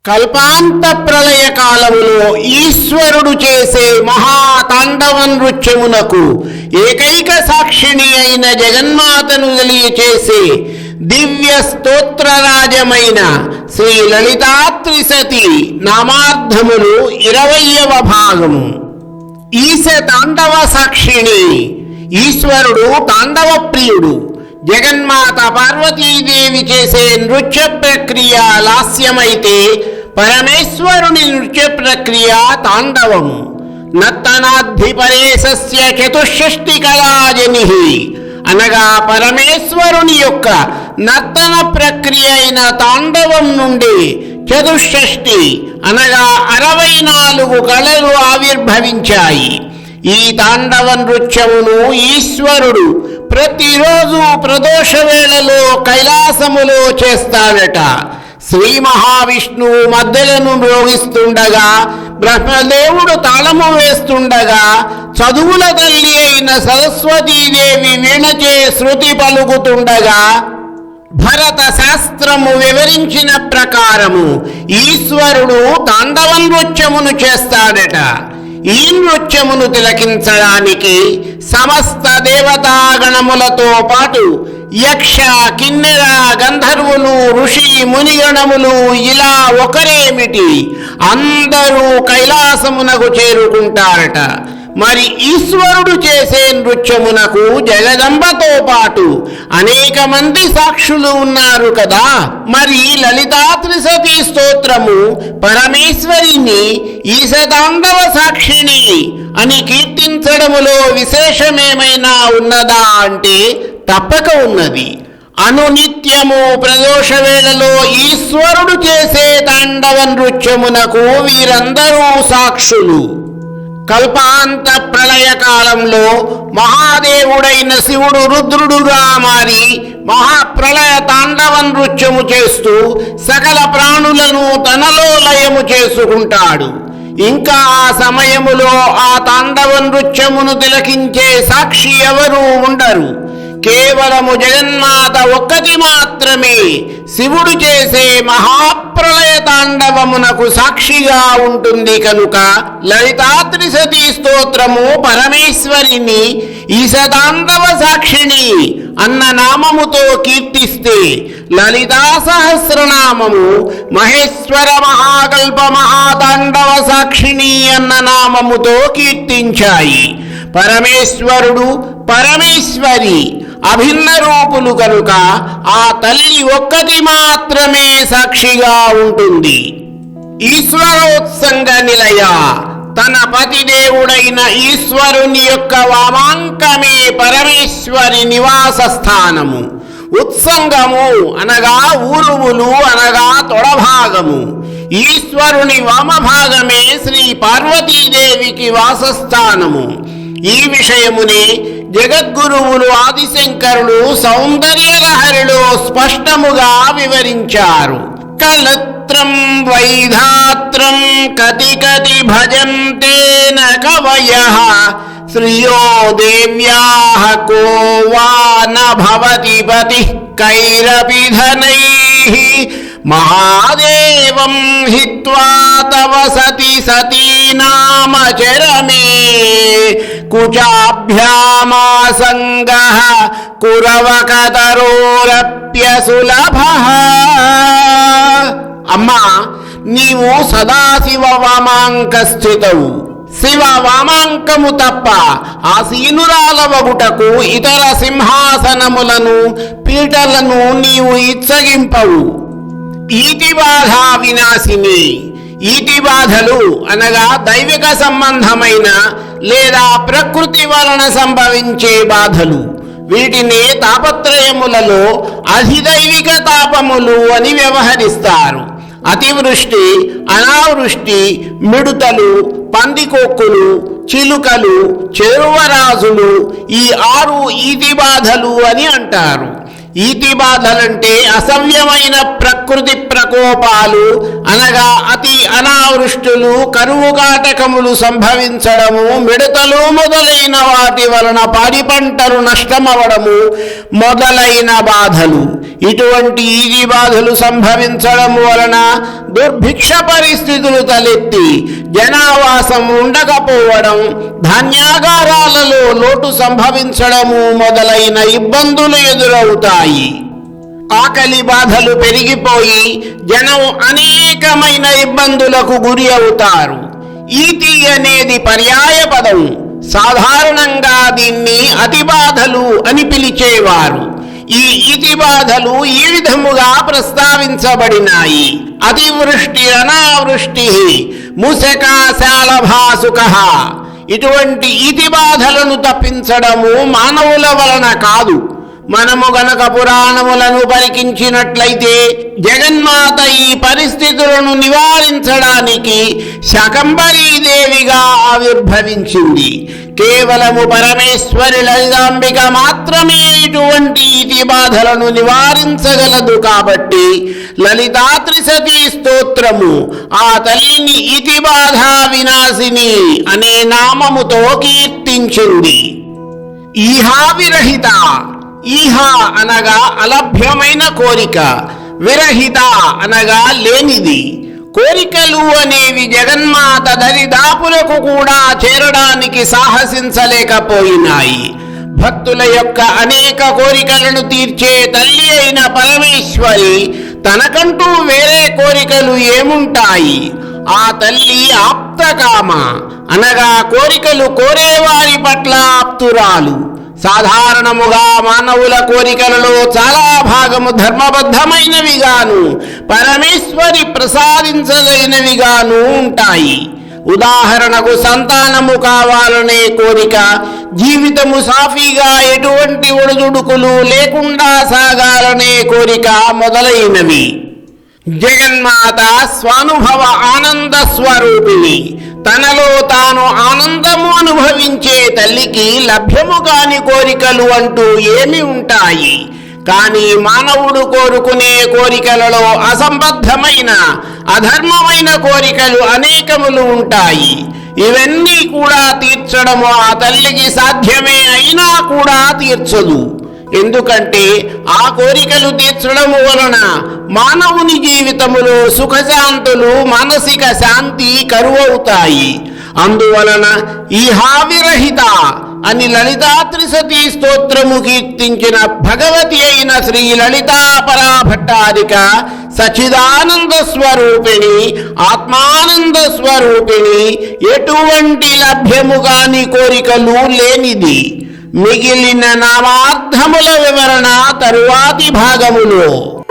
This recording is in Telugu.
కల్పాంత ప్రళయ కాలములో ఈశ్వరుడు చేసే మహాతాండవ నృత్యమునకు ఏకైక సాక్షిణి అయిన జగన్మాతను తెలియచేసే దివ్య స్తోత్రరాజమైన శ్రీ లలితాత్రిశతి నామార్థములు 20వ భాగము. ఈశ తాండవ సాక్షిణి. ఈశ్వరుడు తాండవ ప్రియుడు. జగన్మాత పార్వతీదేవి చేసే నృత్య ప్రక్రియ లాస్యమైతే పరమేశ్వరుని నృత్య ప్రక్రియ తాండవము. నర్తనాధిపరేశస్య చతుషష్ఠి కళాజని అనగా పరమేశ్వరుని యొక్క నర్తన ప్రక్రియ అయిన తాండవం నుండి చతుషష్ఠి అనగా 64 కళలు ఆవిర్భవించాయి. ఈ తాండవ నృత్యమును ఈశ్వరుడు ప్రతిరోజు ప్రదోష వేళలో కైలాసములో చేస్తాడట. శ్రీ మహావిష్ణువు మద్దెలను మ్రోగిస్తుండగా, బ్రహ్మదేవుడు తాళము వేస్తుండగా, చదువుల తల్లి అయిన సరస్వతీదేవి వీణచే శృతి పలుకుతుండగా, భరత శాస్త్రము వివరించిన ప్రకారము ఈశ్వరుడు తాండవ నృత్యమును చేస్తాడట. ఈ నృత్యమును తిలకించడానికి సమస్త దేవతాగణములతో పాటు యక్ష, కిన్నెర, గంధర్వులు, ఋషి, మునిగణములు ఇలా ఒకరేమిటి అందరూ కైలాసమునకు చేరుకుంటారట. మరి ఈశ్వరుడు చేసే నృత్యమునకు జగదంబతో పాటు అనేక మంది సాక్షులు ఉన్నారు కదా. మరి లలితాత్రిశతి స్తోత్రము పరమేశ్వరిని ఈశతాండవ సాక్షిణి అని కీర్తించడములో విశేషమేమైనా ఉన్నదా అంటే తప్పక ఉన్నది. అనునిత్యము ప్రదోష వేళలో ఈశ్వరుడు చేసే తాండవ నృత్యమునకు వీరందరూ సాక్షులు. కల్పాంత ప్రళయ కాలంలో మహాదేవుడైన శివుడు రుద్రుడుగా మారి మహాప్రళయ తాండవ నృత్యము చేస్తూ సకల ప్రాణులను తనలో లయము చేసుకుంటాడు. ఇంకా ఆ సమయములో ఆ తాండవ నృత్యమును తిలకించే సాక్షి ఎవరూ ఉండరు. కేవలము జగన్మాత ఒక్కటి మాత్రమే శివుడు చేసే మహాప్రళయ తాండవమునకు సాక్షిగా ఉంటుంది. కనుక లలితాత్రిశతి స్తోత్రము పరమేశ్వరిని ఈశతాండవ సాక్షిణి అన్న నామముతో కీర్తిస్తే, లలితా సహస్రనామము మహేశ్వర మహాకల్ప మహాతాండవ సాక్షిణి అన్న నామముతో కీర్తించాయి. పరమేశ్వరుడు, పరమేశ్వరి అభిన్న రూపులు కనుక ఆ తల్లి ఒక్కటి మాత్రమే సాక్షిగా ఉంటుంది. ఈశ్వరోత్సంగ నిలయ. తన పతిదేవుడైన ఈశ్వరుని యొక్క వామాంకమే పరమేశ్వరి నివాస స్థానము. ఉత్సంగము అనగా ఊరువులు అనగా తొడభాగము. ఈశ్వరుని వామభాగమే శ్రీ పార్వతీదేవికి వాసస్థానము. ఈ విషయమునే జగద్గురువులు ఆదిశంకరులు సౌందర్యలహరిలో స్పష్టముగా వివరించారు. కలత్రం వైధాత్రం కతి కతి భజంతే న కవయః శ్రియో దేవ్యాః కో వా న భవతి పతిః కైరపి ధనైః మహాదేవం హిత్వా తవ సతి సతీ నామ చరమే కుచాభ్యామాసంగః కురవకతరోరప్యసులభః. అమ్మా, నీవు సదాశివ వామాంక స్థితవు. శివ వామాంకము తప్ప ఆసీనురాలవగుటకు ఇతర సింహాసనములను పీటలను నీవు ఇచ్చగింపవు. ఈతిబాధ వినాశిని. ఈతి బాధలు అనగా దైవిక సంబంధమైన లేదా ప్రకృతి వలన సంభవించే బాధలు. వీటిని తాపత్రయములలో అధిదైవిక తాపములు అని వ్యవహరిస్తారు. అతివృష్టి, అనావృష్టి, మిడుతలు, పందికొక్కులు, చిలుకలు, చెరువరాజులు ఈ 6 ఈతి బాధలు అని అంటారు. ఈతి బాధలంటే అసవ్యమైన ప్రకృతి ప్రకోపాలు అనగా అతి అనావృష్టులు, కరువు కాటకములు సంభవించడము, మిడతలు మొదలైన వాటి వలన పాడి పంటలు నష్టమవడము మొదలైన బాధలు. ఇటువంటి ఈది బాధలు సంభవించడం వలన దుర్భిక్ష పరిస్థితులు తలెత్తి జనావాసం ఉండకపోవడం, ధాన్యాగారాలలో లోటు సంభవించడము మొదలైన ఇబ్బందులు ఎదురవుతాయి. ఆకలి బాధలు పెరిగిపోయి జనం అనేకమైన ఇబ్బందులకు గురి అవుతారు. ఈతి అనేది పర్యాయ పదం. సాధారణంగా దీన్ని అతి బాధలు అని పిలిచేవారు. ఈ ఇతి బాధలు ఈ విధముగా ప్రస్తావించబడినాయి. అతివృష్టి అనావృష్టి ముసకాశాలభాసుక. ఇటువంటి ఇతి బాధలను తప్పించడము మానవుల వలన కాదు. మనము గనక పురాణములను పరికించినట్లయితే జగన్మాత ఈ పరిస్థితులను నివారించడానికి శాకంబరీదేవిగా ఆవిర్భవించింది. కేవలము పరమేశ్వరి లలితాంబిక మాత్రమే ఇటువంటి ఇతి బాధలను నివారించగలదు. కాబట్టి లలితా త్రిశతీ స్తోత్రము ఆ తల్లిని ఇతి బాధా వినాశిని అనే నామముతో కీర్తించింది. ఈహా విరహిత. ఈహ అనగా అలభ్యమైన కోరిక, విరహిత అనగా లేనిది. కోరికలు అనేవి జగన్మాత దరిదాపులకు కూడా చేరడానికి సాహసించలేకపోయినాయి. భక్తుల యొక్క అనేక కోరికలను తీర్చే తల్లి అయిన పరమేశ్వరి తనకంటూ వేరే కోరికలు ఏముంటాయి? ఆ తల్లి ఆప్తకామ అనగా కోరికలు కోరేవారి పట్ల ఆప్తురాలు. సాధారణముగా మానవుల కోరికలలో చాలా భాగము ధర్మబద్ధమైనవిగాను, పరమేశ్వరి ప్రసాదించదగినవిగాను ఉంటాయి. ఉదాహరణకు సంతానము కావాలనే కోరిక, జీవితము సాఫీగా ఎటువంటి ఒడిదుడుకులు లేకుండా సాగాలనే కోరిక మొదలైనవి. జగన్మాత స్వానుభవ ఆనంద స్వరూపిణి. తనలో తాను ఆనందము అనుభవించే తల్లికి లభ్యము కాని కోరికలు అంటూ ఏమి ఉంటాయి? కానీ మానవుడు కోరుకునే కోరికలలో అసంబద్ధమైన అధర్మమైన కోరికలు అనేకములు ఉంటాయి. ఇవన్నీ కూడా తీర్చడము ఆ తల్లికి సాధ్యమే అయినా కూడా తీర్చదు. ఎందుకంటే ఆ కోరికలు తీర్చడము వలన మానవుని జీవితములో సుఖశాంతులు, మానసిక శాంతి కరువవుతాయి. అందువలన ఈహావిరహిత అని లలితా త్రిశతీ స్తోత్రము కీర్తించిన భగవతి అయిన శ్రీ లలితా పరాభట్టారిక సచిదానంద స్వరూపిణి, ఆత్మానంద స్వరూపిణి, ఎటువంటి లభ్యము కాని కోరికలు లేనిది. మిగిలిన నామార్థముల వివరణ తరువాతి భాగములో.